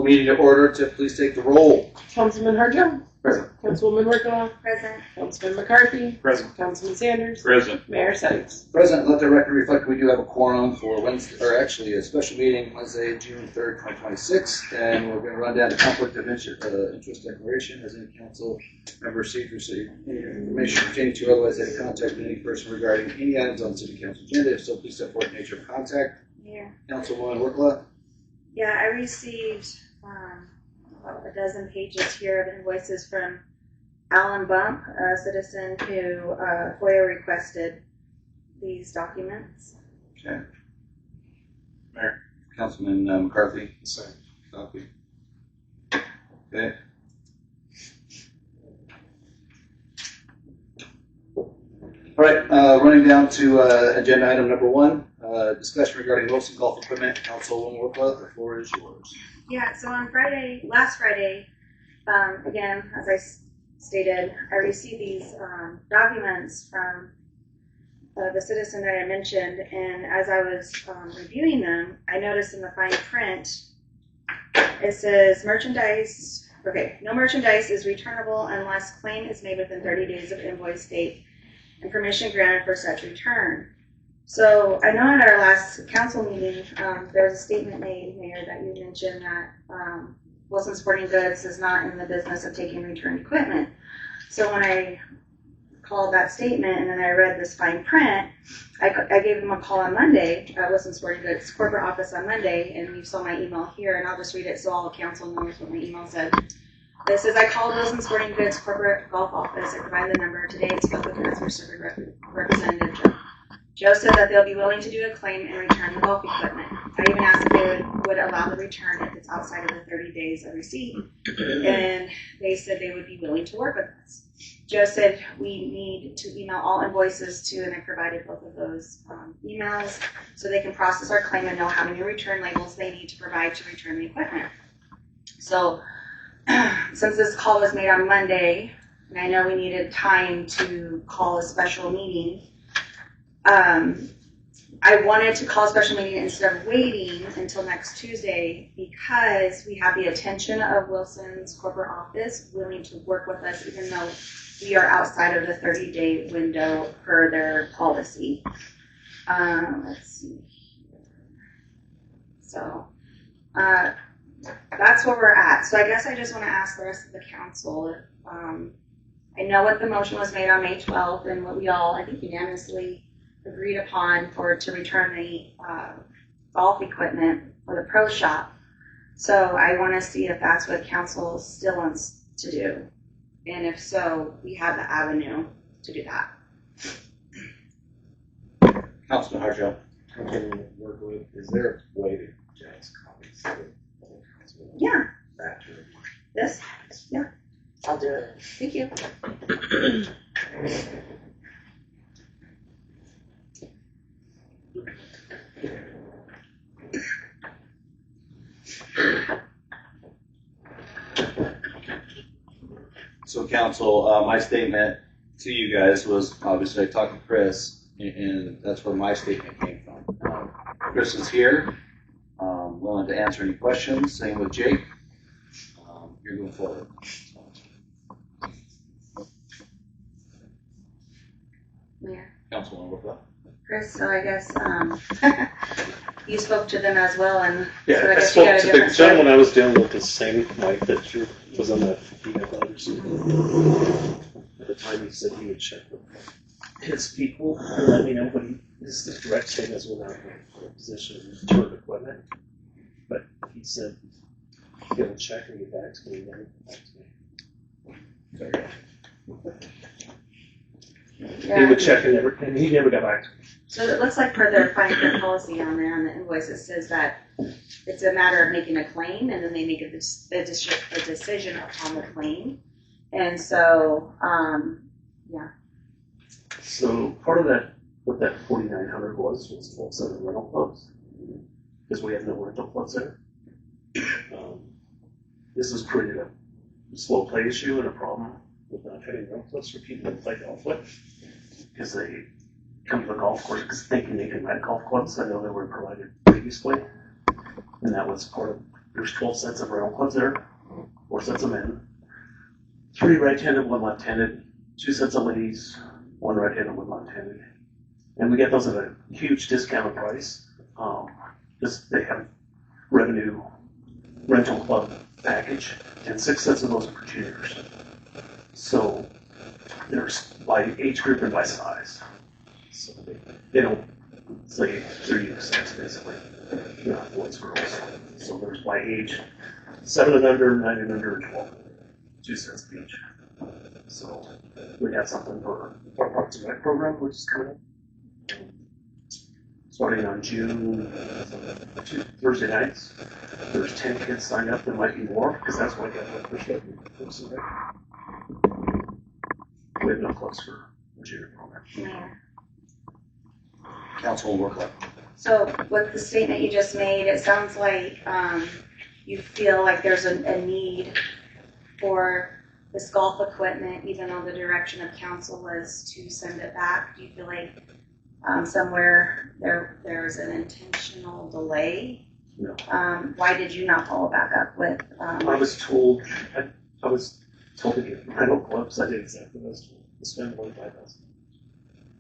meeting to order. To please take the roll. Councilman Harjo. Present. Councilwoman Ricola. Present. Councilman McCarthy. Present. Councilman Sanders. Present. Mayor Settings. Present. Let the record reflect we do have a quorum for Wednesday, or actually a special meeting Wednesday, June 3rd, 2026, and we're going to run down the conflict of interest declaration. Has any council member received any information pertaining to otherwise any contact with any person regarding any items on the city council agenda? If so, please step forward nature of contact. Mayor. Councilwoman Workla. Yeah, I received about a dozen pages here of invoices from Alan Bump, a citizen who FOIA requested these documents. Okay. Mayor. Councilman McCarthy. Sorry. Copy. Okay. All right, running down to agenda item number 1, discussion regarding Wilson Golf Equipment. Councilwoman Workla, the floor is yours. Yeah, so on last Friday, again, as I stated, I received these documents from the citizen that I mentioned, and as I was reviewing them, I noticed in the fine print, it says no merchandise is returnable unless claim is made within 30 days of invoice date and permission granted for such return. So I know at our last council meeting, there was a statement made, Mayor, that you mentioned that Wilson Sporting Goods is not in the business of taking returned equipment. So when I called that statement and then I read this fine print, I gave them a call on Monday at Wilson Sporting Goods corporate office on Monday, and you saw my email here, and I'll just read it so all the council knows what my email said. It says, I called Wilson Sporting Goods corporate golf office. I provided the number. Today I spoke with the customer service representative, Joe. Joe said that they'll be willing to do a claim and return the golf equipment. I even asked if they would allow the return if it's outside of the 30 days of receipt, and they said they would be willing to work with us. Joe said we need to email all invoices to, and I provided both of those emails so they can process our claim and know how many return labels they need to provide to return the equipment. So since this call was made on Monday, and I know we needed time to call a special meeting, I wanted to call a special meeting instead of waiting until next Tuesday because we have the attention of Wilson's corporate office willing to work with us even though we are outside of the 30-day window per their policy. Let's see here. So that's where we're at. So I guess I just want to ask the rest of the council if, I know what the motion was made on May 12th and what we all, I think, unanimously agreed upon to return the golf equipment for the pro shop. So I want to see if that's what council still wants to do. And if so, we have the avenue to do that. Councilman Harjo. Work with, is there a way to just copies of the Yeah. back to This? Yeah. I'll do it. Thank you. So council, my statement to you guys was, obviously I talked to Chris, and that's where my statement came from. Chris is here, willing to answer any questions, same with Jake. You're moving forward. Yeah. Councilman Workla. Chris, so I guess you spoke to them as well, and Yeah, so I I guess you got spoke a to the different gentleman story. I was dealing with, the same Mike that was on the email letters. At the time, he said he would check with his people and let me know what his direct statements without a position to return equipment. But he said he'll check and get back to me. Yeah. He would check and he never got back to me. So it looks like per their fine print policy on there on the invoice, it says that it's a matter of making a claim, and then they make a decision upon the claim. And so, yeah. So part of that, what that 4,900 was full set of rental clubs, because we have no rental clubs there. This has created a slow play issue and a problem with not having rental clubs for people to play golf with, because they come to the golf course thinking they can rent golf clubs. I know they were provided previously, and that was part of There's 12 sets of rental clubs there, 4 sets of men, 3 right-handed, 1 left-handed, 2 sets of ladies, 1 right-handed, 1 left-handed. And we get those at a huge discounted price. They have revenue rental club package, and 6 sets of those are for juniors. So there's by age group and by size. So they don't say they're unisex basically. They're not boys, girls. So there's by age 7 and under, 9 and under, and 12. 2 sets of each. So we have something for our Parks and Rec program, which is coming up. Starting on June, Thursday nights. There's 10 kids signed up. There might be more, because that's what I got the first up. We have no clubs for the junior program. Mayor. Council will work on. So with the statement you just made, it sounds like you feel like there's a need for this golf equipment, even though the direction of council was to send it back. Do you feel like somewhere there's an intentional delay? No. Why did you not follow back up with? I was told to get rental clubs. I did exactly what I was told. To spend $25,000.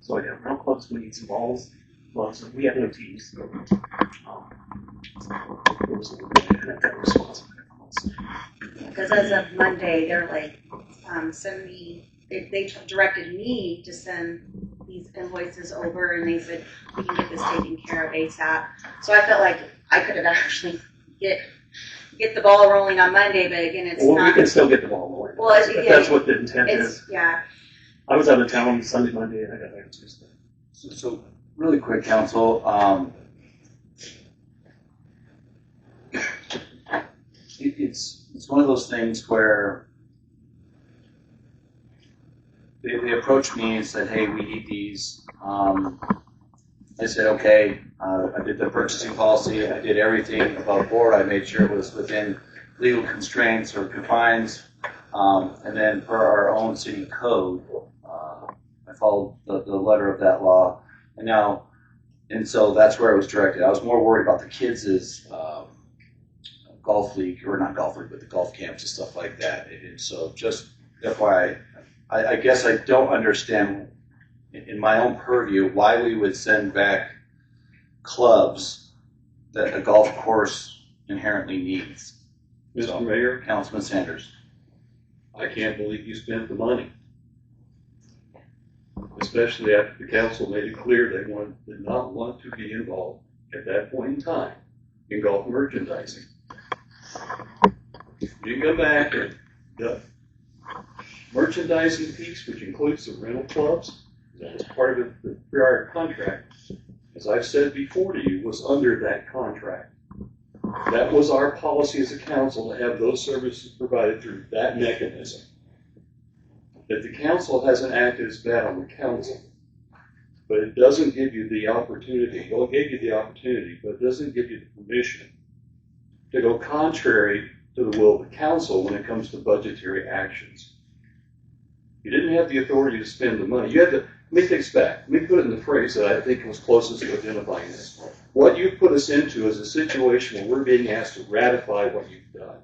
So I got rental clubs. We need some balls, gloves. We have no tees. There was a little bit of that response. Because as of Monday, they're like sending. They directed me to send these invoices over, and they said we can get this taken care of ASAP. So I felt like I could have actually get the ball rolling on Monday, but again, it's well, not. We can still get the ball rolling. Well, if that's what the intent is. Yeah. I was out of town Sunday, Monday, and I got back Tuesday. So really quick, council. It's one of those things where they approached me and said, "Hey, we need these." I said, "Okay." I did the purchasing policy. I did everything above board. I made sure it was within legal constraints or confines, and then per our own city code, I followed the letter of that law. And so that's where it was directed. I was more worried about the kids' golf league, or not golf league, but the golf camps and stuff like that. And so just FYI, I guess I don't understand in my own purview why we would send back clubs that a golf course inherently needs. Mr. Mayor, Councilman Sanders. I can't believe you spent the money. Especially after the council made it clear they did not want to be involved at that point in time in golf merchandising. You go back and the merchandising piece, which includes the rental clubs, that was part of the prior contract, as I've said before to you, was under that contract. That was our policy as a council to have those services provided through that mechanism. That the council hasn't acted as bad on the council, but it doesn't give you the opportunity. Well, it gave you the opportunity, but it doesn't give you the permission to go contrary to the will of the council when it comes to budgetary actions. You didn't have the authority to spend the money. You had to, let me take this back. Let me put it in the phrase that I think was closest to identifying this. What you put us into is a situation where we're being asked to ratify what you've done.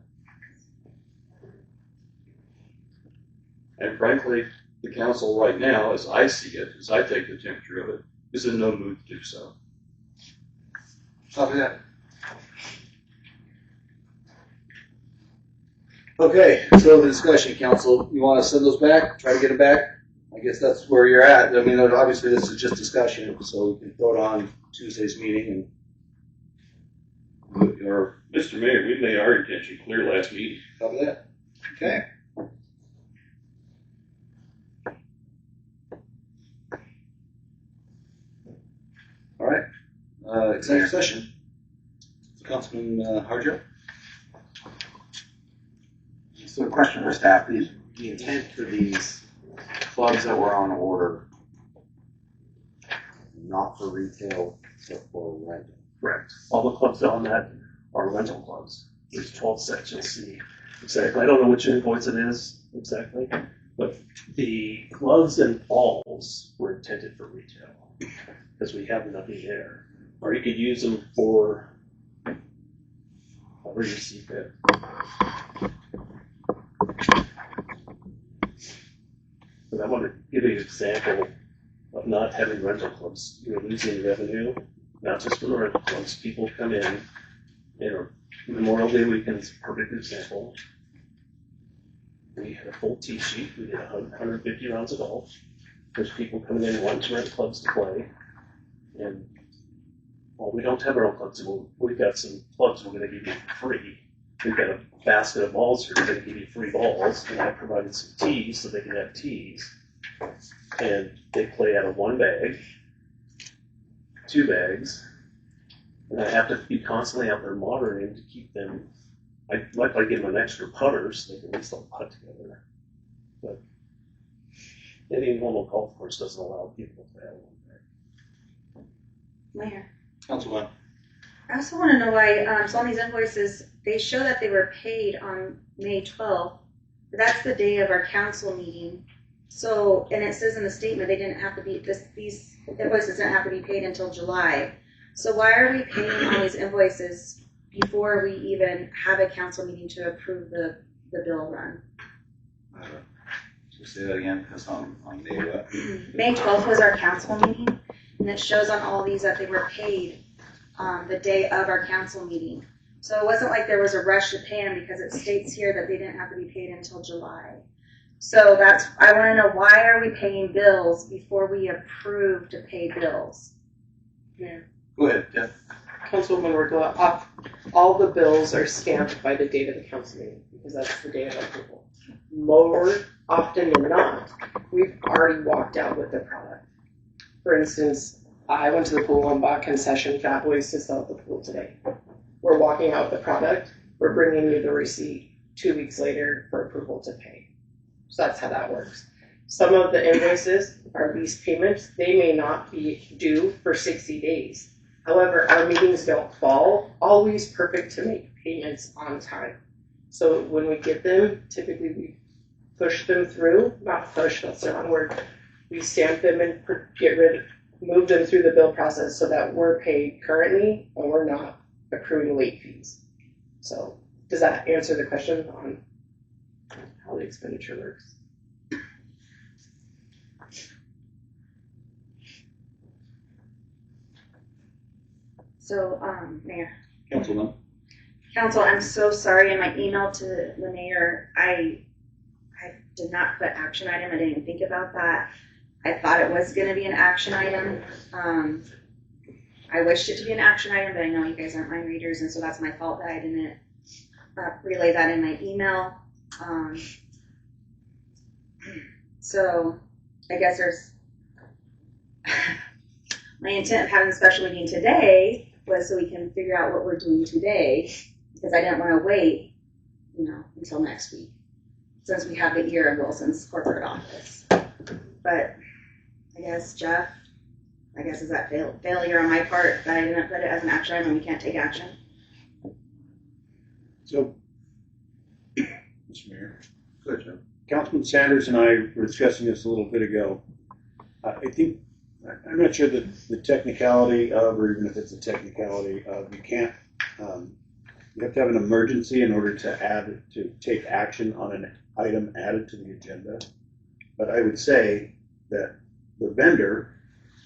And frankly, the council right now, as I see it, as I take the temperature of it, is in no mood to do so. Copy that. Okay, so the discussion, council, you want to send those back, try to get them back? I guess that's where you're at. I mean, obviously this is just discussion, so we can throw it on Tuesday's meeting and, or Mr. Mayor, we made our intention clear last meeting. copy that. Okay. All right, executive session. Councilman Harjo. So a question for staff, the intent for these clubs that were on order, not for retail, but for rental. Correct. All the clubs on that are rental clubs. There's 12 sets, you'll see exactly. I don't know which invoice it is exactly, but the gloves and balls were intended for retail because we have nothing there. Or you could use them for however you see fit. But I want to give you an example of not having rental clubs. You're losing revenue, not just from the rental clubs. People come in, Memorial Day weekend is a perfect example. We had a full tee sheet. We did 150 rounds of golf. There's people coming in wanting to rent clubs to play. And, well, we don't have our own clubs. We've got some clubs we're going to give you for free. We've got a basket of balls here. We're going to give you free balls. And I provided some tees so they can have tees. And they play out of 1 bag, 2 bags. And I have to be constantly out there monitoring to keep them. I give them an extra putter so they can at least all putt together. But any normal golf course doesn't allow people to play out of 1 bag. Mayor. Councilman. I also want to know why, so on these invoices, they show that they were paid on May 12th, but that's the day of our council meeting. So, and it says in the statement they didn't have to be, these invoices didn't have to be paid until July. So why are we paying on these invoices before we even have a council meeting to approve the bill run? Say that again, because on May what? May 12th was our council meeting, and it shows on all these that they were paid the day of our council meeting. So it wasn't like there was a rush to pay them because it states here that they didn't have to be paid until July. So I want to know, why are we paying bills before we approve to pay bills? Mayor. Go ahead, Jeff. Councilwoman Workla, all the bills are stamped by the date of the council meeting because that's the day of approval. More often than not, we've already walked out with the product. For instance, I went to the pool and bought concession fat boys to sell at the pool today. We're walking out with the product. We're bringing you the receipt 2 weeks later for approval to pay. So that's how that works. Some of the invoices are lease payments. They may not be due for 60 days. However, our meetings don't fall always perfect to make payments on time. So when we get them, typically we push them through, not push, that's the wrong word. We stamp them and move them through the bill process so that we're paid currently and we're not accruing late fees. So does that answer the question on how the expenditure works? So, Mayor. Councilman. Council, I'm so sorry. In my email to the mayor, I did not put action item. I didn't even think about that. I thought it was going to be an action item. I wished it to be an action item, but I know you guys aren't mind readers, and so that's my fault that I didn't relay that in my email. So I guess there's my intent of having a special meeting today was so we can figure out what we're doing today, because I didn't want to wait, until next week, since we have the ear of Wilson's corporate office. But I guess, Jeff, is that failure on my part that I didn't put it as an action item and we can't take action? So, Mr. Mayor, Good, Jeff. Councilman Sanders and I were discussing this a little bit ago. I'm not sure that the technicality of, or even if it's a technicality of, you have to have an emergency in order to take action on an item added to the agenda. But I would say that the vendor,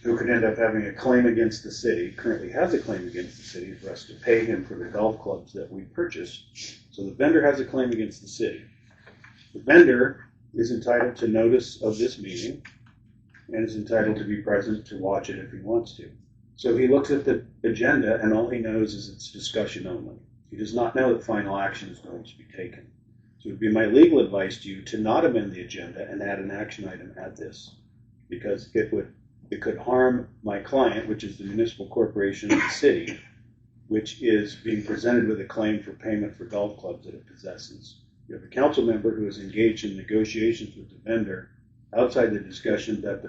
who could end up having a claim against the city, currently has a claim against the city for us to pay him for the golf clubs that we purchased. So the vendor has a claim against the city. The vendor is entitled to notice of this meeting and is entitled to be present to watch it if he wants to. So he looks at the agenda and all he knows is it's discussion only. He does not know that final action is going to be taken. So it would be my legal advice to you to not amend the agenda and add an action item at this, because it could harm my client, which is the municipal corporation of the city, which is being presented with a claim for payment for golf clubs that it possesses. You have a council member who is engaged in negotiations with the vendor outside the discussion that the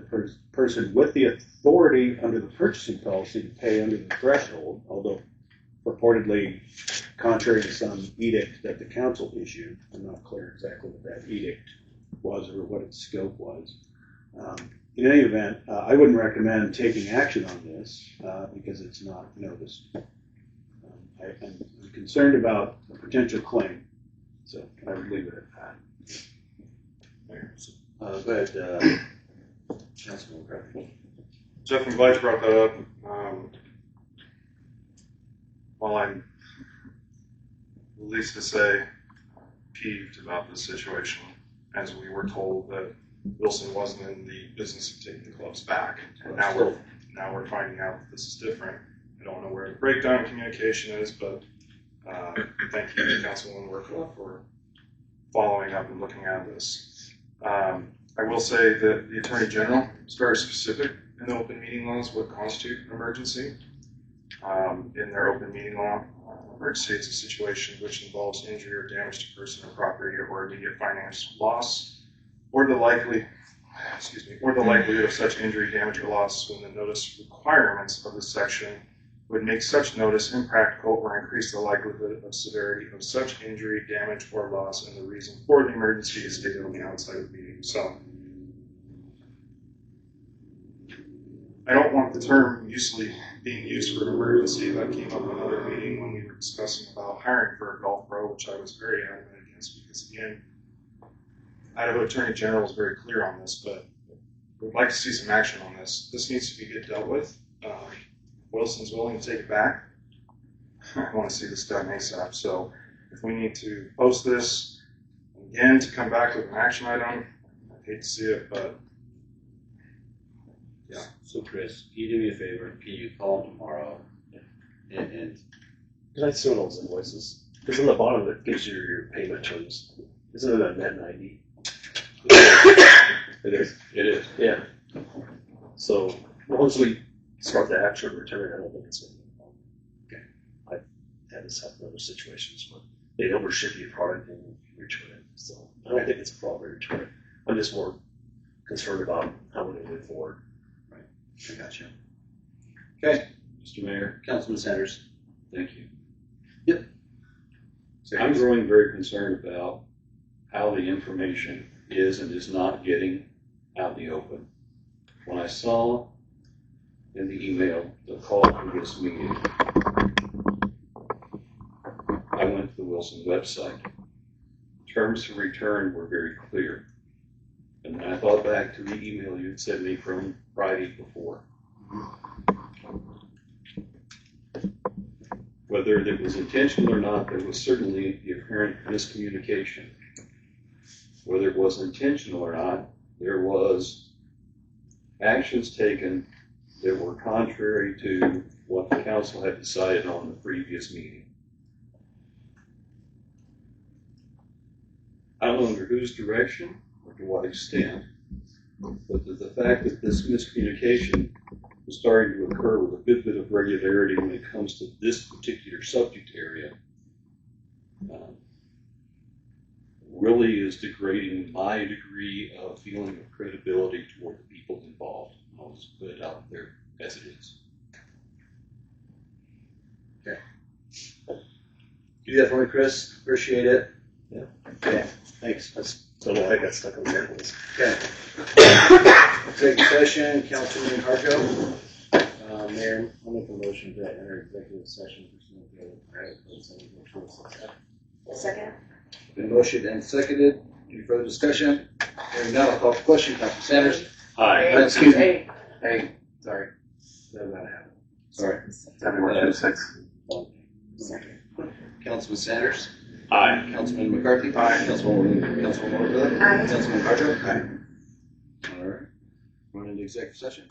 person with the authority under the purchasing policy to pay under the threshold, although purportedly contrary to some edict that the council issued. I'm not clear exactly what that edict was or what its scope was. In any event, I wouldn't recommend taking action on this because it's not noticed. I'm concerned about potential claim. So I would leave it at that. Go ahead, Councilman McCarthy. Jeff, I'm glad you brought that up. While I'm, needless to say, peeved about this situation, as we were told that Wilson wasn't in the business of taking the clubs back, and now we're finding out that this is different. I don't know where the breakdown in communication is, but thank you to Councilwoman Workla for following up and looking at this. I will say that the Attorney General is very specific in the open meeting laws what constitute an emergency. In their open meeting law, emergency is a situation which involves injury or damage to person or property or immediate financial loss, or the likelihood of such injury, damage, or loss when the notice requirements of this section would make such notice impractical or increase the likelihood of severity of such injury, damage, or loss, and the reason for the emergency is stated on the outside of the meeting. So I don't want the term usually being used for an emergency. That came up in another meeting when we were discussing about hiring for a golf pro, which I was very adamant against because, again, Idaho Attorney General is very clear on this, but we'd like to see some action on this. This needs to be dealt with. Wilson's willing to take it back. I want to see this done ASAP. So if we need to post this again to come back with an action item, I hate to see it, but yeah. So Chris, can you do me a favor? Can you call him tomorrow and Can I see one of those invoices? Because on the bottom it gives you your payment terms. Isn't it a net 90? It is. It is. Yeah. So once we start the actual return, I don't think it's going to be a problem. Okay. I've had this happen in other situations where they overship you a product and return it. So I don't think it's a problem to return it. I'm just more concerned about how we're going to move forward. I got you. Okay, Mr. Mayor, Councilman Sanders. Thank you. Yep. I'm growing very concerned about how the information is and is not getting out in the open. When I saw in the email the call for this meeting, I went to the Wilson website. Terms of return were very clear. And I thought back to the email you had sent me from Friday before. Whether it was intentional or not, there was certainly the apparent miscommunication. Whether it was intentional or not, there was actions taken that were contrary to what the council had decided on the previous meeting. I don't know under whose direction or to what extent, but the fact that this miscommunication is starting to occur with a good bit of regularity when it comes to this particular subject area really is degrading my degree of feeling of credibility toward the people involved. I'll just put it out there as it is. Okay. You do that for me, Chris. Appreciate it. Yeah. Okay. Thanks. I just don't know how I got stuck on the samples. Okay. Executive session, Councilman Harjo. Mayor, I'll make a motion to enter executive session pursuant to Idaho Code Section. Second. Been motioned and seconded. Any further discussion? Hearing none, I'll call for question. Councilman Sanders. Aye. Excuse me. Hey, Hey, sorry. That happened. Sorry. February 26th. Councilman Sanders. Aye. Councilman McCarthy. Aye. Councilwoman Workla. Aye. Councilman Harjo. Aye. All right. We're into executive session.